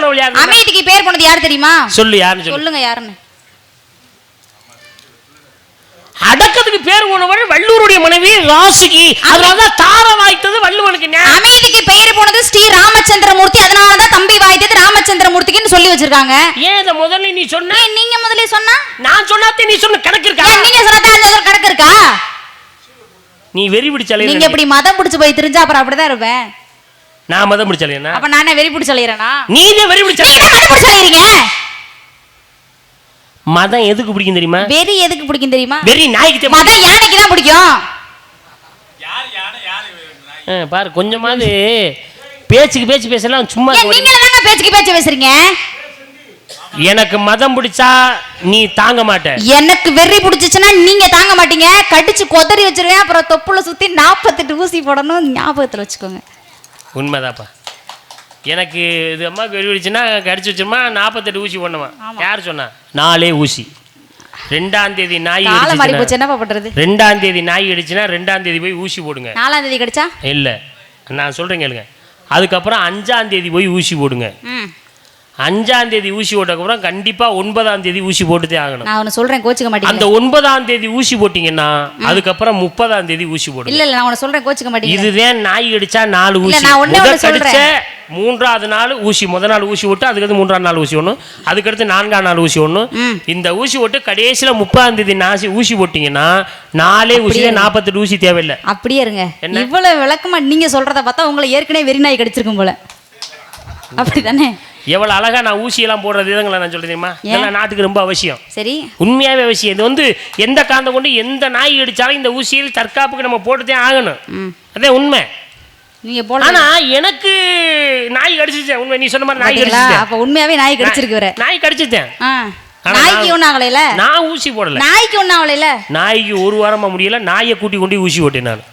கடவுள் யாரு? அமைதிக்கு பேர் போனது யார் தெரியுமா? சொல்லு யாருன்னு சொல்லுங்க. யாருன்னு. அடக்கத்துக்கு பேர் போனவள் வள்ளுவருடைய மனைவி ராசிகி. அதனாலதான் தாரம் வாய்த்தது வள்ளுவனுக்கு. அமைதிக்கு பெயர் போனது ஸ்ரீ ராமச்சந்திரமூர்த்தி. அதனாலதான் தம்பி வாய்த்தது ராமச்சந்திரமூர்த்திக்குன்னு சொல்லி வச்சிருக்காங்க. ஏன் இத முதல்ல நீ சொன்ன? நீங்க முதல்ல சொன்னா நான் சொன்னாதே நீ சொன்ன கணக்கு இருக்கா? நீங்க சொன்னதா அந்த கணக்கு இருக்கா? நீ வெறி பிடிச்சலையா? நீங்க இப்படி மதம் பிடிச்சு போய் தெரிஞ்சா அப்புறம் அப்படிதான் இருப்பேன். நான் மதம் பிடிச்சலையா? அப்ப நானே வெறி பிடிச்சலையறேனா? நீங்க வெறி பிடிச்சலையா? நீங்க மதம் பிடிச்சலையறீங்க. மதம் எதுக்கு பிடிக்கும் தெரியுமா? வெறி எதுக்கு பிடிக்கும் தெரியுமா? வெறி நாய்க்கு. மதம் யானைக்கு தான் பிடிக்கும். பாரு கொஞ்சமாவது பேச்சுக்கு பேச்சு பேசலாம். சும்மா நீங்க தாங்க பேச்சுக்கு பேச்சு பேசுறீங்க. எனக்கு மதம் பிடிச்சா நீ தாங்க மாட்ட. எனக்கு வெறி பிடிச்சிச்சுன்னா நீங்க தாங்க மாட்டீங்க. கடிச்சு கொதறி வச்சிருவேன். அப்புறம் தொப்புல சுத்தி 48 ஊசி போடணும். ஞாபகத்துல வச்சுக்கோங்க. உண்மைதாப்பா. எனக்கு இது அம்மாவுக்கு வெறி பிடிச்சுன்னா கடிச்சு வச்சிருமா 48 ஊசி போடணுமா? யார் சொன்னா? 4 ஊசி. 2ஆம் தேதி நாய் என்ன பண்றது? 2ஆம் தேதி நாய் அடிச்சுன்னா 2ஆம் தேதி போய் ஊசி போடுங்க. 4ஆம் தேதி கடிச்சா இல்ல, நான் சொல்றேன் கேளுங்க. அதுக்கப்புறம் 5ஆம் தேதி போய் ஊசி போடுங்க. 5ஆம் தேதி ஊசி போட்டதுக்கப்புறம் கண்டிப்பா 9ஆம் தேதி ஊசி போட்டுதே ஆகணும். நான் ஒன்னு சொல்றேன், கோச்சுக்க மாட்டீங்க. அந்த 9ஆம் தேதி ஊசி போட்டீங்கன்னா அதுக்கப்புறம் 30ஆம் தேதி ஊசி போடுங்க. இல்ல நான் ஒன்னு சொல்றேன், கோச்சுக்க மாட்டீங்க. இதுதான் நாய் அடிச்சா 4 ஊசி. நான் ஒண்ணே சொல்றேன். 3ஆவது நாள் ஊசி, முதல் நாள் ஊசி போட்டு அதுக்கடுத்து 3ஆம் நாள் ஊசி ஒன்று, அதுக்கடுத்து 4ஆம் நாள் ஊசி ஒன்று. இந்த ஊசி போட்டு கடைசியில் 30ஆம் தேதி ஊசி போட்டீங்கன்னா 4 ஊசியே 48 ஊசி தேவையில்லை. அப்படியே இருங்க. இவ்வளவு விளக்கமா நீங்க சொல்றத பார்த்தா உங்களை ஏற்கனவே வெறி நாய் கடிச்சிருக்கும் போல. அப்படிதானே? எவ்வளவு அழகா நான் ஊசியெல்லாம் போடுறது இதுங்களை நான் சொல்றேன் தெரியுமா? இதெல்லாம் நாட்டுக்கு ரொம்ப அவசியம். சரி, உண்மையாவே அவசியம். இது எந்த காந்தம் கொண்டு எந்த நாய் அடிச்சாலும் இந்த ஊசியில் தற்காப்புக்கு நம்ம போட்டுதே ஆகணும். அதே உண்மை. நீங்க போல. ஆனா எனக்கு நாய் கடிச்சிட்டேன். உண்மை, நீ சொன்ன மாதிரி நாய் கடிச்சிட்டேன். அப்ப உண்மையாவே நாய் கடிச்சிருக்கு. நாய் கடிச்சிட்டேன். நாய்க்கு ஒண்ணு ஆகலைல. நான் ஊசி போடல. நாய்க்கு ஒண்ணு ஆகலைல. நாய்க்கு 1 வாரமா முடியல. நாயை கூட்டி கொண்டு ஊசி போட்டேன் நான்.